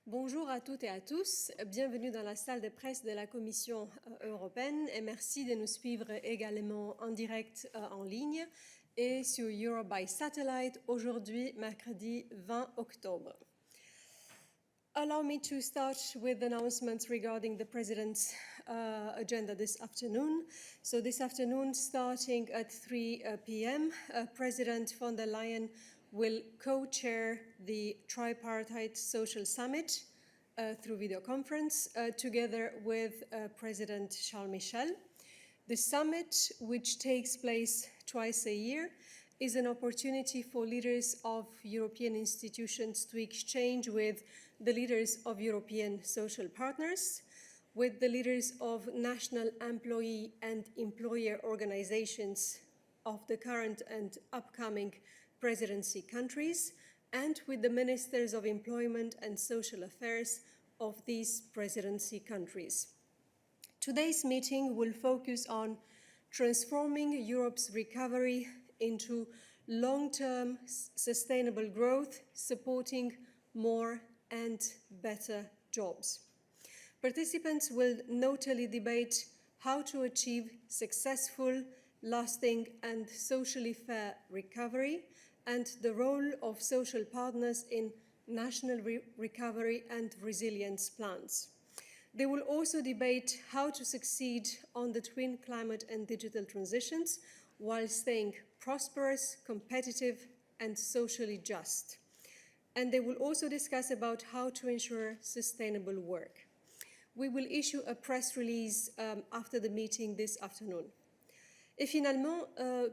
Bonjour à toutes et à tous, bienvenue dans la salle de presse de la Commission européenne et merci de nous suivre également en direct en ligne et sur Europe by Satellite aujourd'hui, mercredi 20 octobre. Allow me to start with announcements regarding the President's agenda this afternoon. So this afternoon, starting at 3 p.m., President von der Leyen will co-chair the Tripartite Social Summit through video conference, together with President Charles Michel. The summit, which takes place twice a year, is an opportunity for leaders of European institutions to exchange with the leaders of European social partners, with the leaders of national employee and employer organizations of the current and upcoming presidency countries, and with the ministers of employment and social affairs of these presidency countries. Today's meeting will focus on transforming Europe's recovery into long-term sustainable growth, supporting more and better jobs. Participants will notably debate how to achieve successful, lasting and socially fair recovery and the role of social partners in national recovery and resilience plans. They will also debate how to succeed on the twin climate and digital transitions while staying prosperous, competitive and socially just. And they will also discuss about how to ensure sustainable work. We will issue a press release after the meeting this afternoon. Et finalement,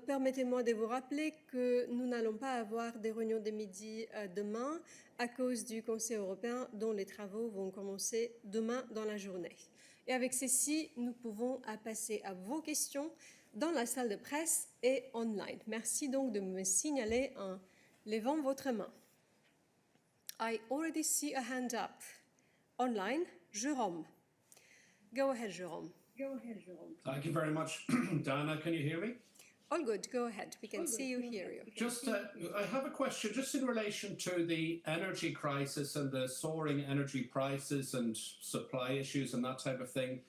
permettez-moi de vous rappeler que nous n'allons pas avoir des réunions de midi demain à cause du Conseil européen dont les travaux vont commencer demain dans la journée. Et avec ceci, nous pouvons passer à vos questions dans la salle de presse et online. Merci donc de me signaler en levant votre main. I already see a hand up. Online, Jérôme. Go ahead, Jérôme. Thank you very much. Diana, can you hear me? All good, go ahead. We can see you, hear you. Just, I have a question just in relation to the energy crisis and the soaring energy prices and supply issues and that type of thing.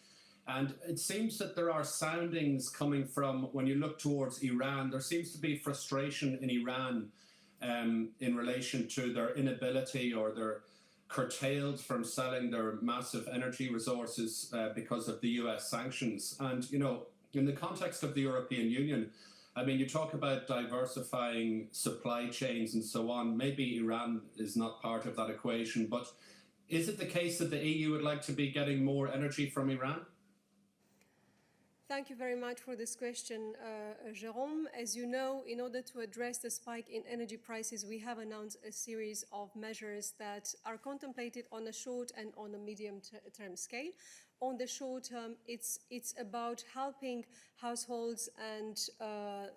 And it seems that there are soundings coming from, when you look towards Iran, there seems to be frustration in Iran in relation to their inability or their curtailed from selling their massive energy resources because of the US sanctions. And, you know, in the context of the European Union, I mean, you talk about diversifying supply chains and so on. Maybe Iran is not part of that equation, but is it the case that the EU would like to be getting more energy from Iran? Thank you very much for this question, Jérôme. As you know, in order to address the spike in energy prices, we have announced a series of measures that are contemplated on a short and on a medium-term scale. On the short term, it's about helping households and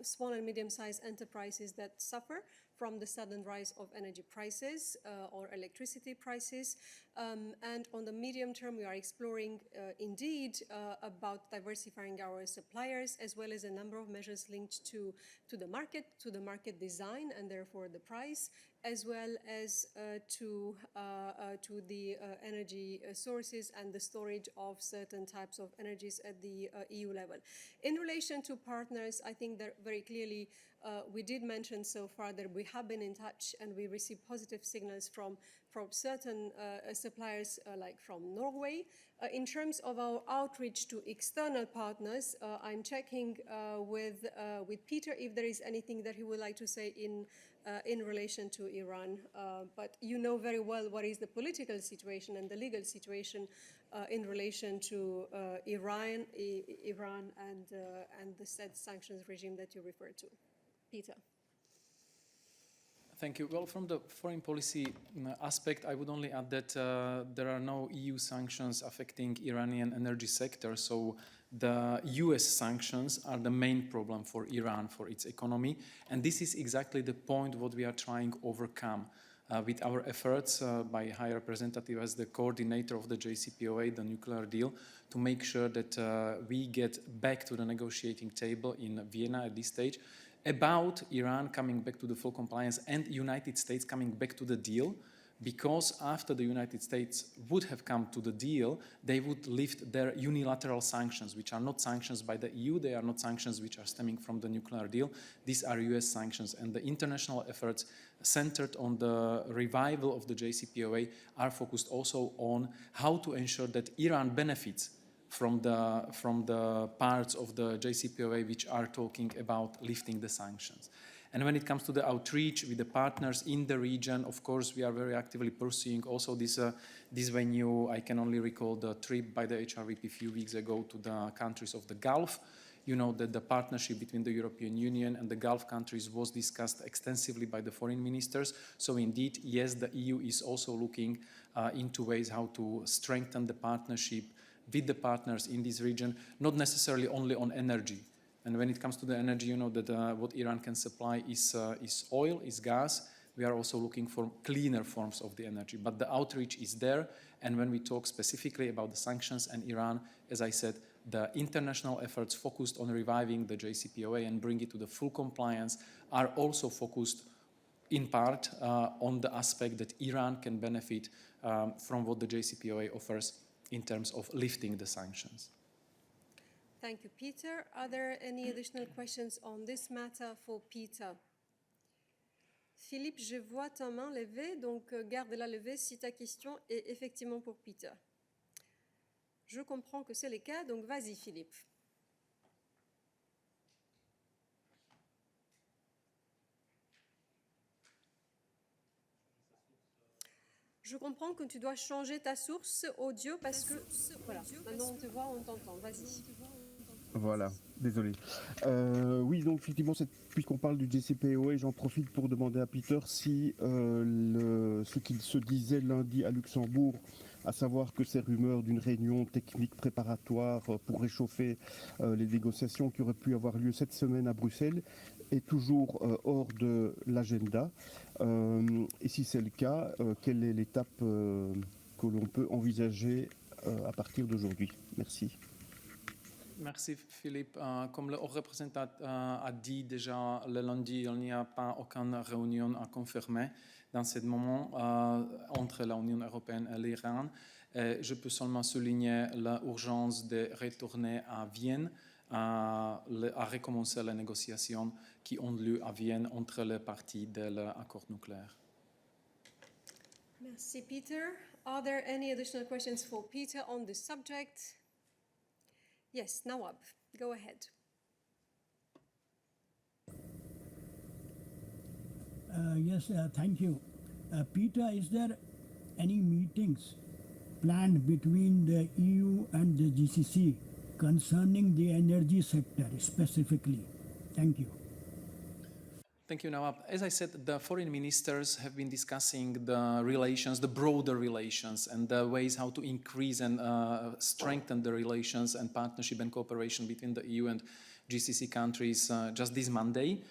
small and medium-sized enterprises that suffer from the sudden rise of energy prices or electricity prices. And on the medium term, we are exploring indeed about diversifying our suppliers, as well as a number of measures linked to the market design, and therefore the price, as well as to the energy sources and the storage of certain types of energies at the EU level. In relation to partners, I think that very clearly we did mention so far that we have been in touch and we received positive signals from certain suppliers like from Norway. In terms of our outreach to external partners, I'm checking with Peter if there is anything that he would like to say in relation to Iran. But you know very well what is the political situation and the legal situation in relation to Iran and the said sanctions regime that you referred to. Peter. Thank you. Well, from the foreign policy aspect, I would only add that there are no EU sanctions affecting Iranian energy sector. So the US sanctions are the main problem for Iran, for its economy. And this is exactly the point what we are trying to overcome with our efforts by High Representative as the coordinator of the JCPOA, the nuclear deal, to make sure that we get back to the negotiating table in Vienna at this stage about Iran coming back to the full compliance and United States coming back to the deal because after the United States would have come to the deal, they would lift their unilateral sanctions, which are not sanctions by the EU, they are not sanctions which are stemming from the nuclear deal. These are US sanctions, and the international efforts centered on the revival of the JCPOA are focused also on how to ensure that Iran benefits from the parts of the JCPOA which are talking about lifting the sanctions. And when it comes to the outreach with the partners in the region, of course, we are very actively pursuing also this venue. I can only recall the trip by the HRVP a few weeks ago to the countries of the Gulf. You know that the partnership between the European Union and the Gulf countries was discussed extensively by the foreign ministers. So indeed, yes, the EU is also looking into ways how to strengthen the partnership with the partners in this region, not necessarily only on energy. And when it comes to the energy, you know that what Iran can supply is oil, is gas. We are also looking for cleaner forms of the energy. But the outreach is there. And when we talk specifically about the sanctions and Iran, as I said, the international efforts focused on reviving the JCPOA and bring it to the full compliance are also focused in part on the aspect that Iran can benefit from what the JCPOA offers in terms of lifting the sanctions. Thank you, Peter. Are there any additional questions on this matter for Peter? Philippe, je vois ta main levée, donc garde-la levée si ta question est effectivement pour Peter. Je comprends que c'est le cas, donc vas-y, Philippe. Je comprends que tu dois changer ta source audio parce que, voilà, maintenant on te voit, on t'entend, vas-y. Voilà, désolé. Oui, donc effectivement, puisqu'on parle du JCPOA, j'en profite pour demander à Peter si ce qu'il se disait lundi à Luxembourg, à savoir que ces rumeurs d'une réunion technique préparatoire pour réchauffer les négociations qui auraient pu avoir lieu cette semaine à Bruxelles, est toujours hors de l'agenda. Et si c'est le cas, quelle est l'étape que l'on peut envisager à partir d'aujourd'hui? Merci. Merci Philippe. Comme le haut représentant a dit déjà le lundi, il n'y a pas aucune réunion à confirmer dans ce moment entre l'Union européenne et l'Iran. Je peux seulement souligner l'urgence de retourner à Vienne, à recommencer les négociations qui ont lieu à Vienne entre les parties de l'accord nucléaire. Merci Peter. Are there any additional questions for Peter on this subject? Yes, Nawab, go ahead. Yes, thank you. Peter, is there any meetings planned between the EU and the GCC concerning the energy sector specifically? Thank you. Thank you, Nawab. As I said, the foreign ministers have been discussing the relations, the broader relations, and the ways how to increase and strengthen the relations and partnership and cooperation between the EU and GCC countries just this Monday.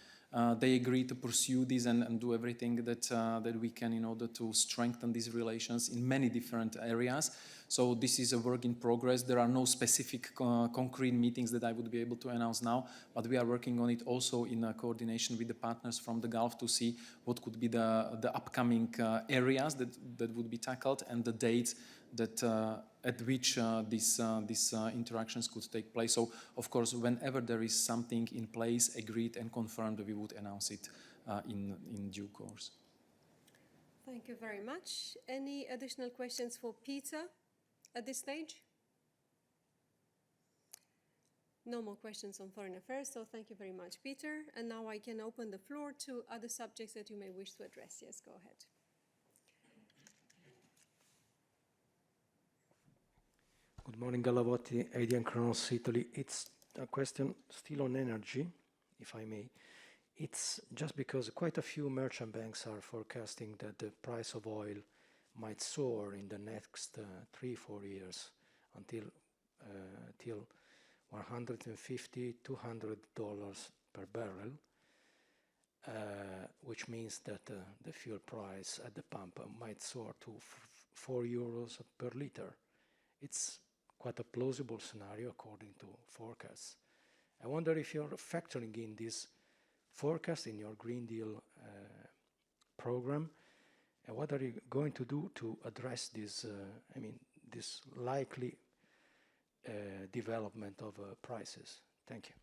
They agreed to pursue this and do everything that we can in order to strengthen these relations in many different areas. So this is a work in progress. There are no specific concrete meetings that I would be able to announce now, but we are working on it also in coordination with the partners from the Gulf to see what could be the upcoming areas that would be tackled and the dates that at which these interactions could take place. So, of course, whenever there is something in place, agreed and confirmed, we would announce it in due course. Thank you very much. Any additional questions for Peter at this stage? No more questions on foreign affairs, so thank you very much, Peter. And now I can open the floor to other subjects that you may wish to address. Yes, go ahead. Good morning, Galavotti, Adrian Kronos, Italy. It's a question still on energy, if I may. It's just because quite a few merchant banks are forecasting that the price of oil might soar in the next 3-4 years until till $150, $200 per barrel, which means that the fuel price at the pump might soar to €4 per liter. It's quite a plausible scenario according to forecasts. I wonder if you're factoring in this forecast in your Green Deal program, And what are you going to do to address this, this likely development of prices? Thank you.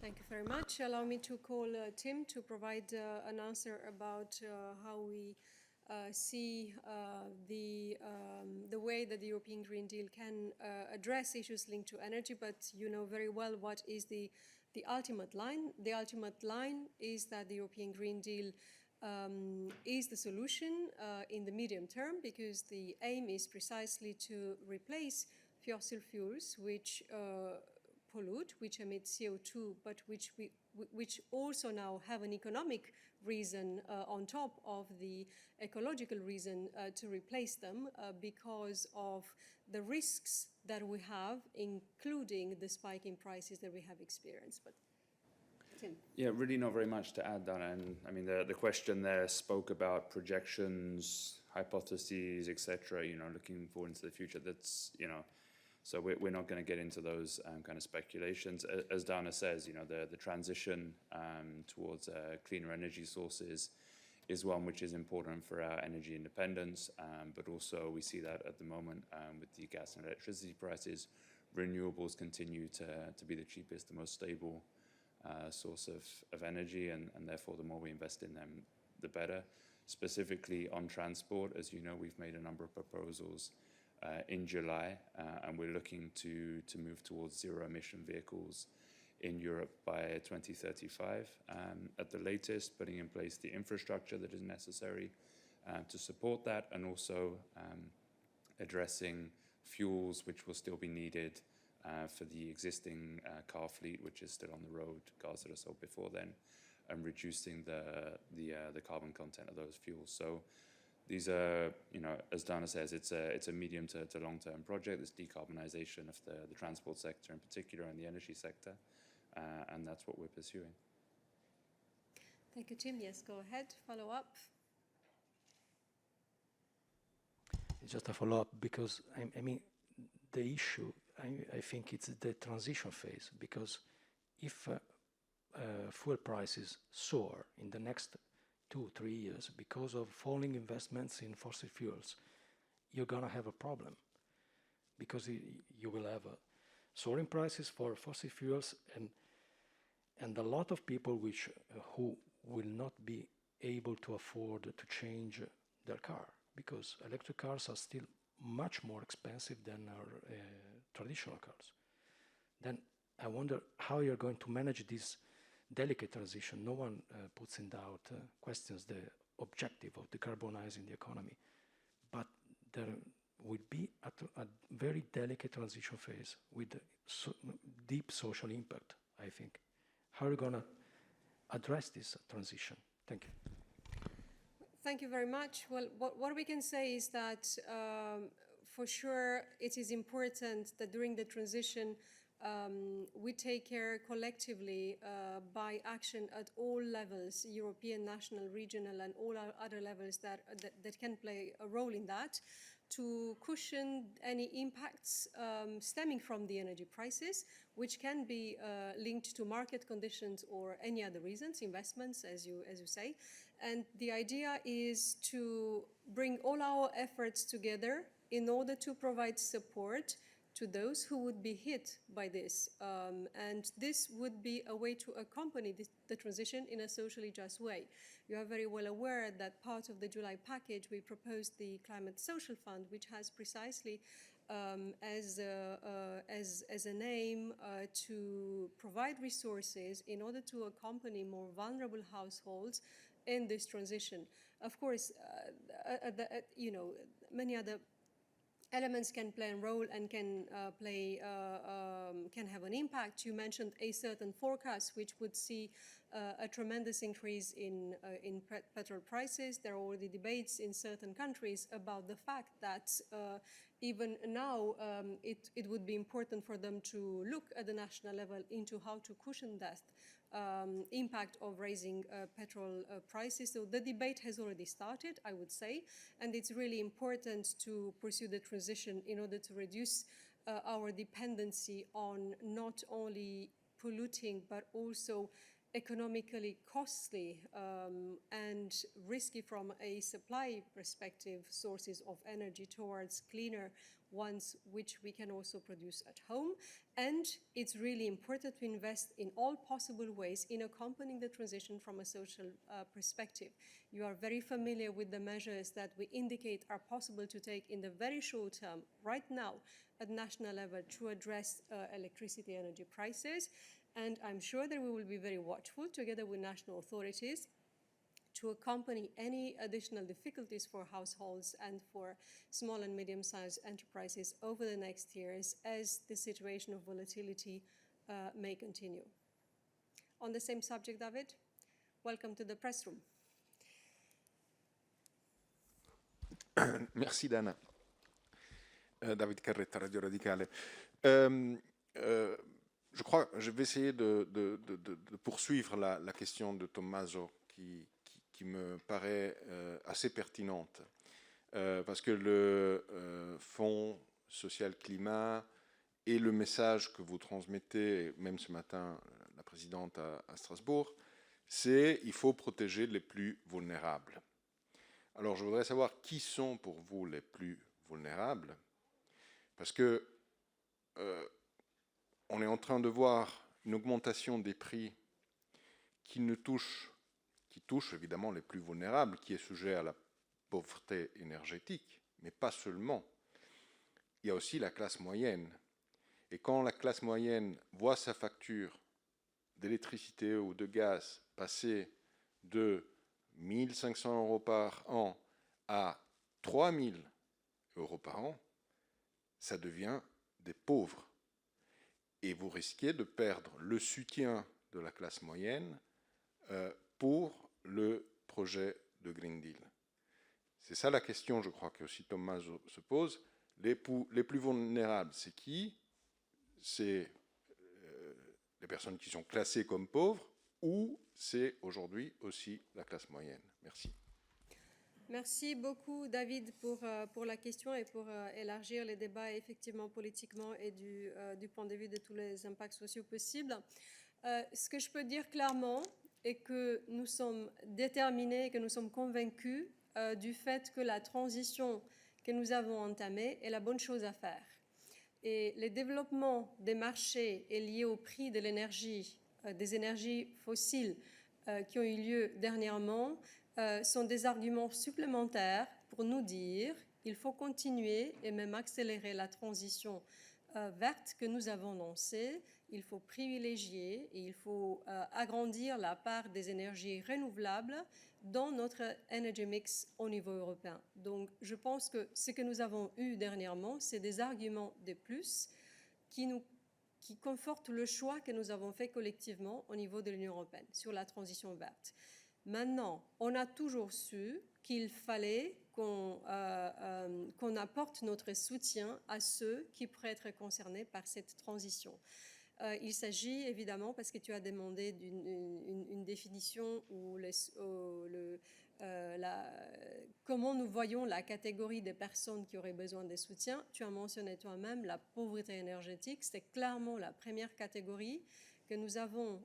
Thank you very much. Allow me to call Tim to provide an answer about how we see the way that the European Green Deal can address issues linked to energy, but you know very well what is the ultimate line. The ultimate line is that the European Green Deal is the solution in the medium term, because the aim is precisely to replace fossil fuels which pollute, which emit CO2, but which also now have an economic reason on top of the ecological reason to replace them because of the risks that we have, including the spike in prices that we have experienced. But Tim. Yeah, really not very much to add, Dana. And I mean, the question there spoke about projections, hypotheses, etc. You know, looking forward into the future. That's, you know, so we're not going to get into those kind of speculations. As Dana says, you know, the transition towards cleaner energy sources is one which is important for our energy independence, but also we see that at the moment with the gas and electricity prices, renewables continue to be the cheapest, the most stable source of energy, and therefore the more we invest in them, the better. Specifically on transport, as you know, we've made a number of proposals in July, and we're looking to move towards zero-emission vehicles in Europe by 2035 at the latest, putting in place the infrastructure that is necessary to support that, and also addressing fuels which will still be needed for the existing car fleet, which is still on the road, cars that are sold before then, and reducing the carbon content of those fuels. So these are, you know, as Dana says, it's a medium to long-term project, this decarbonisation of the transport sector in particular and the energy sector, and that's what we're pursuing. Thank you, Tim. Yes, go ahead, follow up. Just a follow-up, because I mean, the issue, I think it's the transition phase, because if fuel prices soar in the next 2-3 years because of falling investments in fossil fuels, you're going to have a problem, because you will have soaring prices for fossil fuels and a lot of people who will not be able to afford to change their car, because electric cars are still much more expensive than our traditional cars. Then I wonder how you're going to manage this delicate transition. No one puts in doubt, questions the objective of decarbonizing the economy, but there will be a very delicate transition phase with deep social impact, I think. How are you going to address this transition? Thank you. Thank you very much. Well, what we can say is that for sure it is important that during the transition we take care collectively by action at all levels, European, national, regional, and all other levels that can play a role in that, to cushion any impacts stemming from the energy prices, which can be linked to market conditions or any other reasons, investments, as you say. And the idea is to bring all our efforts together in order to provide support to those who would be hit by this. And this would be a way to accompany the transition in a socially just way. You are very well aware that part of the July package, we proposed the Climate Social Fund, which has precisely as an aim to provide resources in order to accompany more vulnerable households in this transition. Of course, many other elements can play a role and can have an impact. You mentioned a certain forecast which would see a tremendous increase in petrol prices. There are already debates in certain countries about the fact that even now it would be important for them to look at the national level into how to cushion that impact of raising petrol prices. So the debate has already started, I would say, and it's really important to pursue the transition in order to reduce our dependency on not only polluting but also economically costly and risky from a supply perspective sources of energy towards cleaner ones which we can also produce at home. And it's really important to invest in all possible ways in accompanying the transition from a social perspective. You are very familiar with the measures that we indicate are possible to take in the very short term right now at national level to address electricity energy prices. And I'm sure that we will be very watchful together with national authorities to accompany any additional difficulties for households and for small and medium-sized enterprises over the next years as the situation of volatility may continue. On the same subject, David, welcome to the press room. Merci Dana. David Carretta, Radio Radicale. Je crois, je vais essayer de poursuivre la question de Tommaso qui me paraît assez pertinente. Parce que le Fonds social climat et le message que vous transmettez, même ce matin, la présidente à Strasbourg, c'est qu'il faut protéger les plus vulnérables. Alors je voudrais savoir qui sont pour vous les plus vulnérables, parce que on est en train de voir une augmentation des prix qui touche évidemment les plus vulnérables, qui est sujet à la pauvreté énergétique, mais pas seulement. Il y a aussi la classe moyenne. Et quand la classe moyenne voit sa facture d'électricité ou de gaz passer de 1 500 € par an à 3 000 € par an, ça devient des pauvres. Et vous risquez de perdre le soutien de la classe moyenne pour le projet de Green Deal. C'est ça la question, je crois, que aussi Tommaso se pose. Les plus vulnérables, c'est qui? C'est les personnes qui sont classées comme pauvres, ou c'est aujourd'hui aussi la classe moyenne? Merci. Merci beaucoup, David, pour la question et pour élargir les débats effectivement politiquement et du point de vue de tous les impacts sociaux possibles. Ce que je peux dire clairement est que nous sommes déterminés, que nous sommes convaincus du fait que la transition que nous avons entamée est la bonne chose à faire. Et les développements des marchés est lié au prix de l'énergie, des énergies fossiles qui ont eu lieu dernièrement, sont des arguments supplémentaires pour nous dire qu'il faut continuer et même accélérer la transition verte que nous avons lancée. Il faut privilégier et il faut agrandir la part des énergies renouvelables dans notre energy mix au niveau européen. Donc, je pense que ce que nous avons eu dernièrement, c'est des arguments de plus qui confortent le choix que nous avons fait collectivement au niveau de l'Union européenne sur la transition verte. Maintenant, on a toujours su qu'il fallait qu'on apporte notre soutien à ceux qui pourraient être concernés par cette transition. Il s'agit évidemment, parce que tu as demandé une définition ou comment nous voyons la catégorie des personnes qui auraient besoin de soutien. Tu as mentionné toi-même la pauvreté énergétique. C'est clairement la première catégorie que nous avons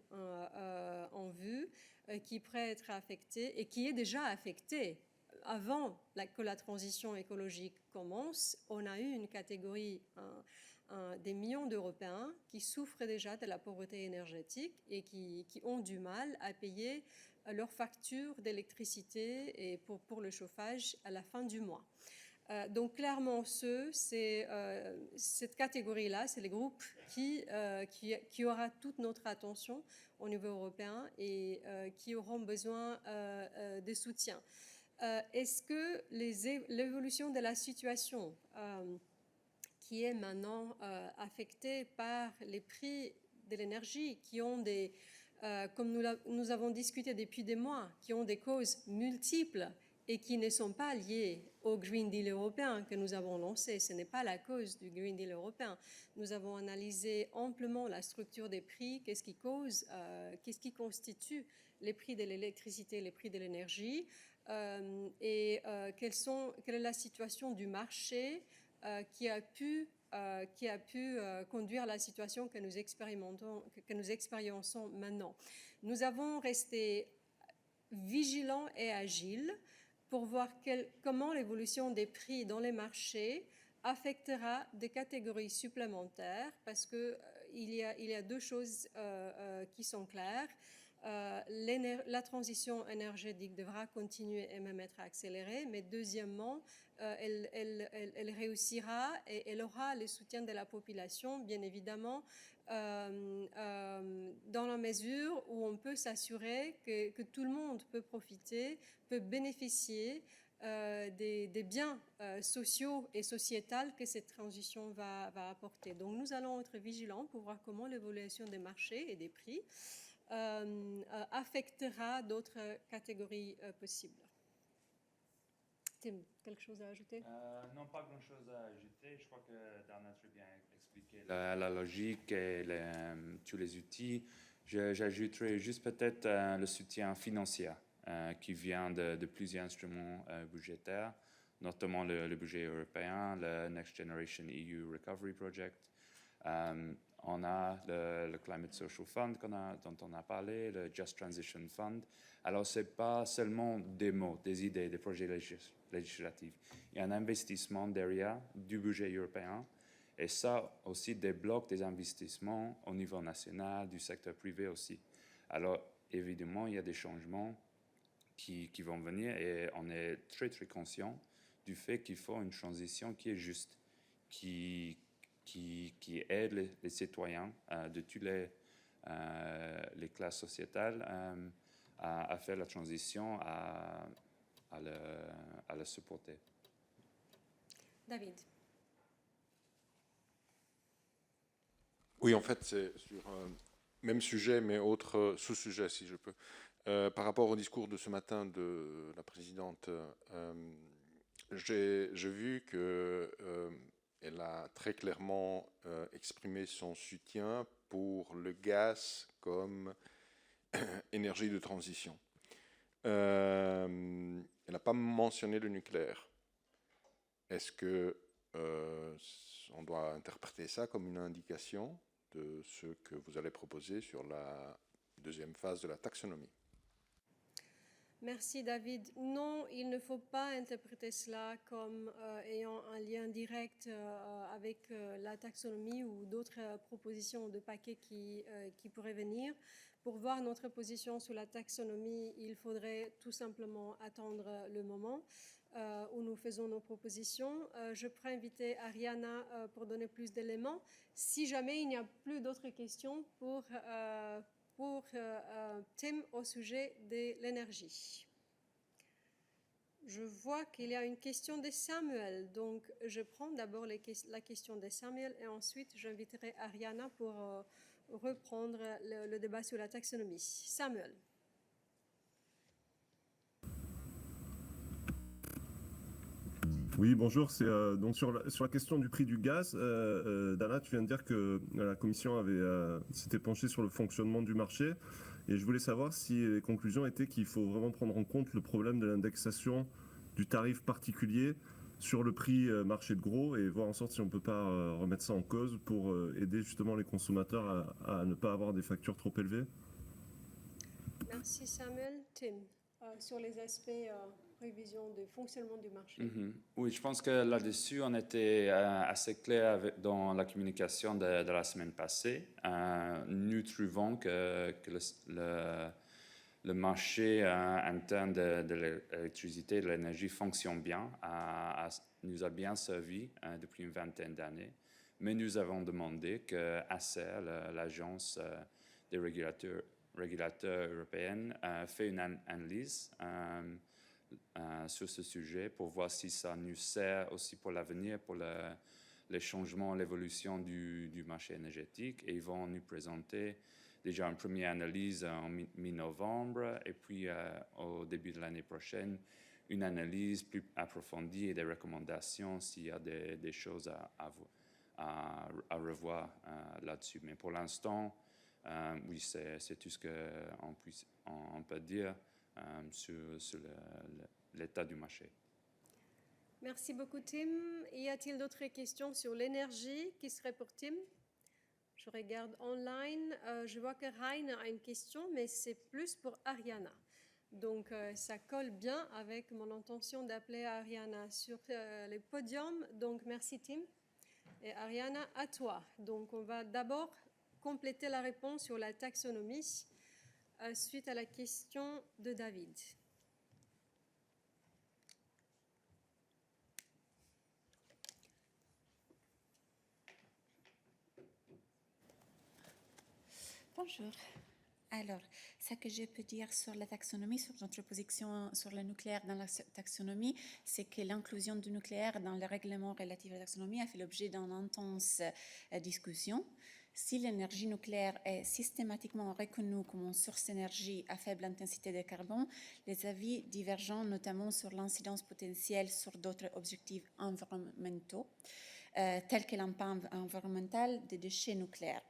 en vue, qui pourrait être affectée et qui est déjà affectée. Avant que la transition écologique commence, on a eu une catégorie des millions d'Européens qui souffrent déjà de la pauvreté énergétique et qui ont du mal à payer leurs factures d'électricité et pour le chauffage à la fin du mois. Donc clairement, cette catégorie-là, c'est les groupes qui aura toute notre attention au niveau européen et qui auront besoin de soutien. Est-ce que l'évolution de la situation qui est maintenant affectée par les prix de l'énergie, qui ont comme nous avons discuté depuis des mois, qui ont des causes multiples et qui ne sont pas liées au Green Deal européen que nous avons lancé. Ce n'est pas la cause du Green Deal européen. Nous avons analysé amplement la structure des prix, qu'est-ce qui cause, qu'est-ce qui constitue les prix de l'électricité, les prix de l'énergie, et quelle est la situation du marché qui a pu qui a pu conduire à la situation que nous expérimençons maintenant. Nous avons resté vigilants et agiles pour voir comment l'évolution des prix dans les marchés affectera des catégories supplémentaires, parce qu'il y a deux choses qui sont claires. La transition énergétique devra continuer et même être accélérée, mais deuxièmement, elle réussira et elle aura le soutien de la population, bien évidemment, dans la mesure où on peut s'assurer que tout le monde peut profiter, peut bénéficier des biens sociaux et sociétals que cette transition va apporter. Donc nous allons être vigilants pour voir comment l'évolution des marchés et des prix affectera d'autres catégories possibles. Tim, quelque chose à ajouter? Non, pas grand-chose à ajouter. Je crois que Dan a très bien expliqué la logique et tous les outils. J'ajouterai juste peut-être le soutien financier qui vient de plusieurs instruments budgétaires, notamment le budget européen, le Next Generation EU Recovery Project. On a le Climate Social Fund dont on a parlé, le Just Transition Fund. Alors, ce n'est pas seulement des mots, des idées, des projets législatifs. Il y a un investissement derrière du budget européen et ça aussi débloque des investissements au niveau national, du secteur privé aussi. Alors, évidemment, il y a des changements qui vont venir et on est très, très conscient du fait qu'il faut une transition qui est juste, qui aide les citoyens de toutes les classes sociétales à faire la transition, à le supporter. David. Oui, en fait, c'est sur même sujet, mais autre sous-sujet, si je peux. Par rapport au discours de ce matin de la présidente, j'ai vu qu'elle a très clairement exprimé son soutien pour le gaz comme énergie de transition. Elle n'a pas mentionné le nucléaire. Est-ce que on doit interpréter ça comme une indication de ce que vous allez proposer sur la deuxième phase de la taxonomie? Merci David. Non, il ne faut pas interpréter cela comme ayant un lien direct avec la taxonomie ou d'autres propositions de paquets qui pourraient venir. Pour voir notre position sur la taxonomie, il faudrait tout simplement attendre le moment où nous faisons nos propositions. Je pourrais inviter Ariana pour donner plus d'éléments. Si jamais il n'y a plus d'autres questions pour Tim au sujet de l'énergie. Je vois qu'il y a une question de Samuel, donc je prends d'abord la question de Samuel et ensuite j'inviterai Ariana pour reprendre le débat sur la taxonomie. Samuel. Oui, bonjour. C'est donc sur la question du prix du gaz. Dana, tu viens de dire que la Commission s'était penchée sur le fonctionnement du marché, et je voulais savoir si les conclusions étaient qu'il faut vraiment prendre en compte le problème de l'indexation du tarif particulier sur le prix marché de gros et voir en sorte si on ne peut pas remettre ça en cause pour aider justement les consommateurs à ne pas avoir des factures trop élevées. Merci Samuel. Tim, sur les aspects prévision de fonctionnement du marché. Oui, je pense que là-dessus, on était assez clair dans la communication de la semaine passée. Nous trouvons que le marché interne de l'électricité et de l'énergie fonctionne bien, nous a bien servi depuis une vingtaine d'années. Mais nous avons demandé que ACER, l'agence des régulateurs européens, fait une analyse sur ce sujet pour voir si ça nous sert aussi pour l'avenir, pour les changements, l'évolution du marché énergétique. Et ils vont nous présenter déjà une première analyse en mi-novembre et puis au début de l'année prochaine, une analyse plus approfondie et des recommandations s'il y a des choses à revoir là-dessus. Mais pour l'instant, oui, c'est tout ce qu'on peut dire sur l'état du marché. Merci beaucoup, Tim. Y a-t-il d'autres questions sur l'énergie qui seraient pour Tim? Je regarde online. Je vois que Rainer a une question, mais c'est plus pour Ariana. Donc, ça colle bien avec mon intention d'appeler Ariana sur le podium. Donc, merci, Tim. Et Ariana, à toi. Donc, on va d'abord compléter la réponse sur la taxonomie suite à la question de David. Bonjour. Alors, ce que je peux dire sur la taxonomie, sur notre position sur le nucléaire dans la taxonomie, c'est que l'inclusion du nucléaire dans le règlement relatif à la taxonomie a fait l'objet d'une intense discussion. Si l'énergie nucléaire est systématiquement reconnue comme une source d'énergie à faible intensité de carbone, les avis divergent notamment sur l'incidence potentielle sur d'autres objectifs environnementaux, tels que l'impact environnemental des déchets nucléaires.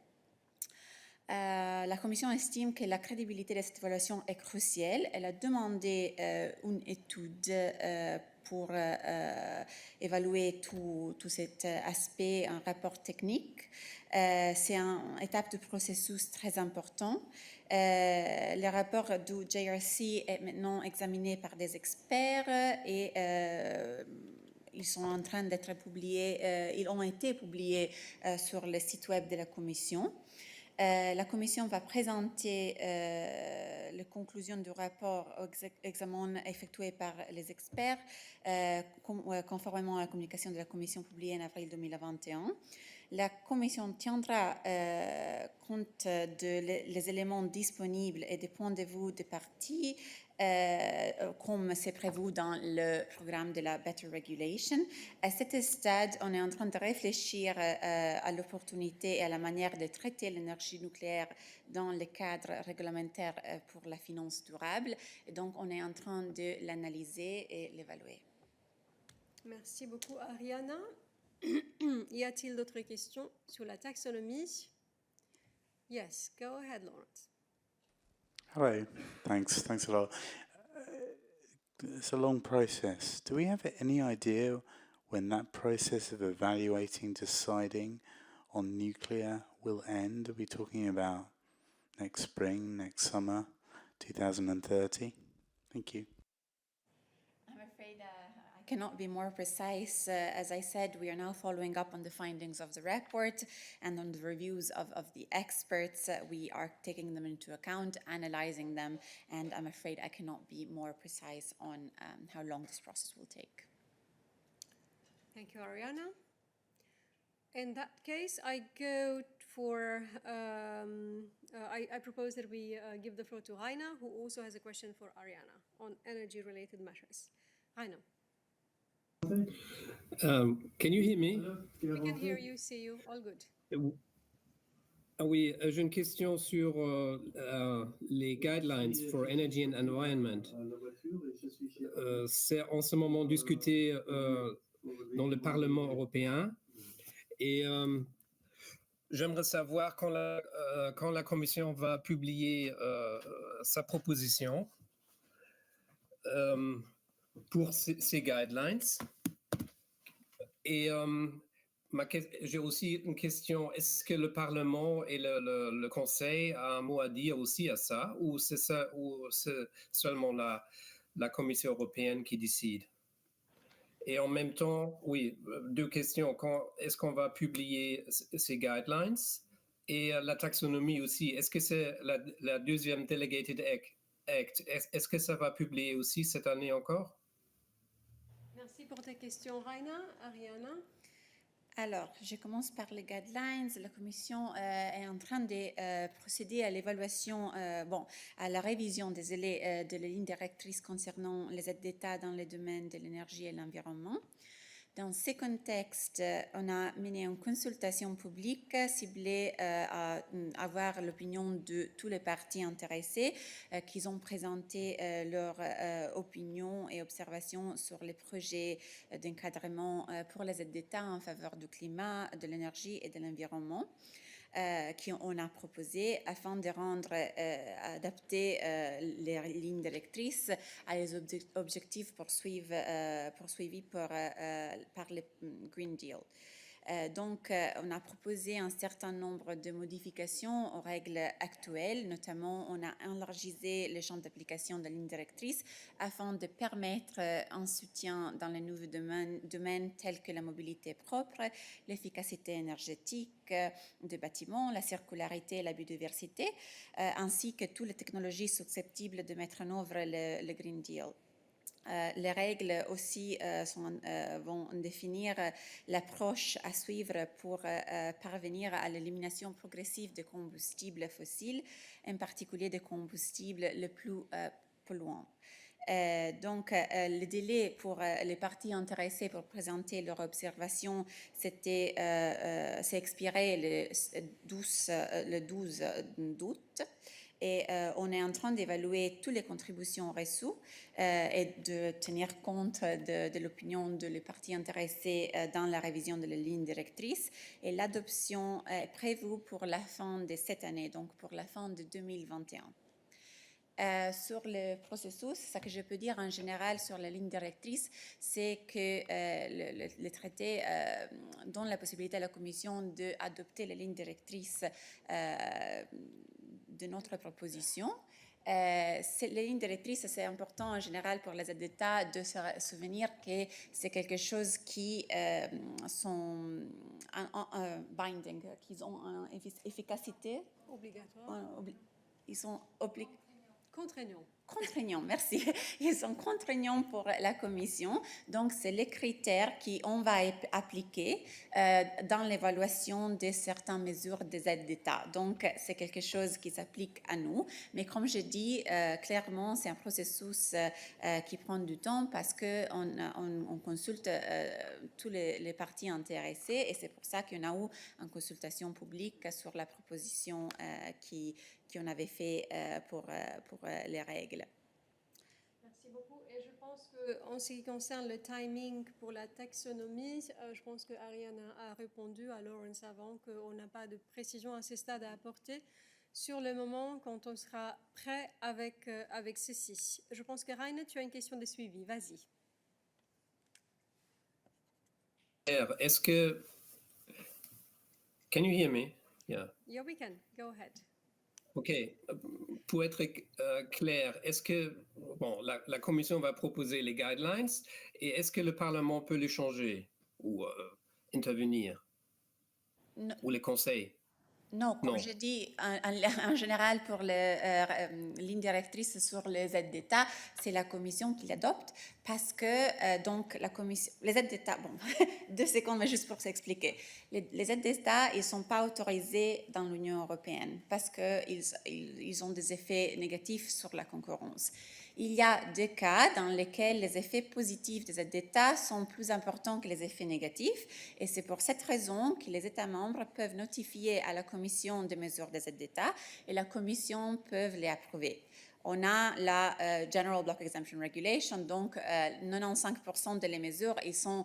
La Commission estime que la crédibilité de cette évaluation est cruciale. Elle a demandé une étude pour évaluer tout cet aspect, un rapport technique. C'est une étape du processus très important. Le rapport du JRC est maintenant examiné par des experts et ils sont en train d'être publiés, ils ont été publiés sur le site web de la Commission. La Commission va présenter les conclusions du rapport aux examens effectués par les experts, conformément à la communication de la Commission publiée en avril 2021. La Commission tiendra compte des éléments disponibles et des points de vue des parties, comme c'est prévu dans le programme de la Better Regulation. À cet stade, on est en train de réfléchir à l'opportunité et à la manière de traiter l'énergie nucléaire dans le cadre réglementaire pour la finance durable. Et donc, on est en train de l'analyser et l'évaluer. Merci beaucoup, Ariana. Y a-t-il d'autres questions sur la taxonomie? Yes, go ahead, Lawrence. Hello, thanks a lot. It's a long process. Do we have any idea when that process of evaluating, deciding on nuclear will end? Are we talking about next spring, next summer, 2030? Thank you. I'm afraid I cannot be more precise. As I said, we are now following up on the findings of the report and on the reviews of the experts. We are taking them into account, analyzing them, and I'm afraid I cannot be more precise on how long this process will take. Thank you, Ariana. In that case, I go for, I propose that we give the floor to Rainer, who also has a question for Ariana on energy-related matters. Rainer. Can you hear me? We can hear you, see you, all good. Oui, j'ai une question sur les guidelines for energy and environment. C'est en ce moment discuté dans le Parlement européen et j'aimerais savoir quand la Commission va publier sa proposition pour ces guidelines. Et j'ai aussi une question. Est-ce que le Parlement et le Conseil a un mot à dire aussi à ça, ou c'est seulement la Commission européenne qui décide? Et en même temps, oui, deux questions. Est-ce qu'on va publier ces guidelines? Et la taxonomie aussi. Est-ce que c'est la deuxième Delegated Act? Est-ce que ça va publier aussi cette année encore? Merci pour tes questions, Rainer. Ariana? Alors, je commence par les guidelines. La Commission est en train de procéder à l'évaluation, à la révision de la ligne directrice concernant les aides d'État dans les domaines de l'énergie et l'environnement. Dans ce contexte, on a mené une consultation publique ciblée à avoir l'opinion de tous les partis intéressés qui ont présenté leur opinion et observations sur les projets d'encadrement pour les aides d'État en faveur du climat, de l'énergie et de l'environnement. qu'on a proposées afin de rendre adapter les lignes directrices à les objectifs poursuivis par le Green Deal. Donc, on a proposé un certain nombre de modifications aux règles actuelles. Notamment, on a élargi le champ d'application de la ligne directrice afin de permettre un soutien dans les nouveaux domaines tels que la mobilité propre, l'efficacité énergétique des bâtiments, la circularité et la biodiversité, ainsi que toutes les technologies susceptibles de mettre en œuvre le Green Deal. Les règles aussi vont définir l'approche à suivre pour parvenir à l'élimination progressive des combustibles fossiles, en particulier des combustibles les plus polluants. Donc, le délai pour les parties intéressées pour présenter leur observation s'est expiré le 12 août. Et on est en train d'évaluer toutes les contributions reçues et de tenir compte de l'opinion des parties intéressées dans la révision de la ligne directrice. Et l'adoption est prévue pour la fin de cette année, donc pour la fin de 2021. Sur le processus, ce que je peux dire en général sur la ligne directrice, c'est que le traité donne la possibilité à la Commission d'adopter la ligne directrice de notre proposition. Les lignes directrices, c'est important en général pour les aides d'État de se souvenir que c'est quelque chose qui sont binding, qu'ils ont une efficacité obligatoire. Ils sont contraignants, merci. Ils sont contraignants pour la Commission. Donc, c'est les critères qu'on va appliquer dans l'évaluation de certaines mesures des aides d'État. Donc, c'est quelque chose qui s'applique à nous. Mais comme je dis, clairement, c'est un processus qui prend du temps parce qu'on consulte tous les parties intéressées et c'est pour ça qu'on a eu une consultation publique sur la proposition qu'on avait fait pour les règles. Merci beaucoup. Et je pense qu'en ce qui concerne le timing pour la taxonomie, je pense que Ariane a répondu à Laurence avant qu'on n'a pas de précision à ce stade à apporter sur le moment quand on sera prêt avec ceci. Je pense que Rainer, tu as une question de suivi. Vas-y. Est-ce que... Can you hear me? Yeah, we can. Go ahead. OK. Pour être clair, est-ce que la Commission va proposer les guidelines et est-ce que le Parlement peut les changer ou intervenir? Non. Ou les conseils? Non, comme je dis, en général, pour les lignes directrices sur les aides d'État, c'est la Commission qui l'adopte parce que, donc, la Commission, les aides d'État, 2 secondes, mais juste pour s'expliquer. Les aides d'État, ils ne sont pas autorisés dans l'Union européenne parce qu'ils ont des effets négatifs sur la concurrence. Il y a des cas dans lesquels les effets positifs des aides d'État sont plus importants que les effets négatifs et c'est pour cette raison que les États membres peuvent notifier à la Commission des mesures des aides d'État et la Commission peut les approuver. On a la General Block Exemption Regulation, donc 95% des mesures, ils sont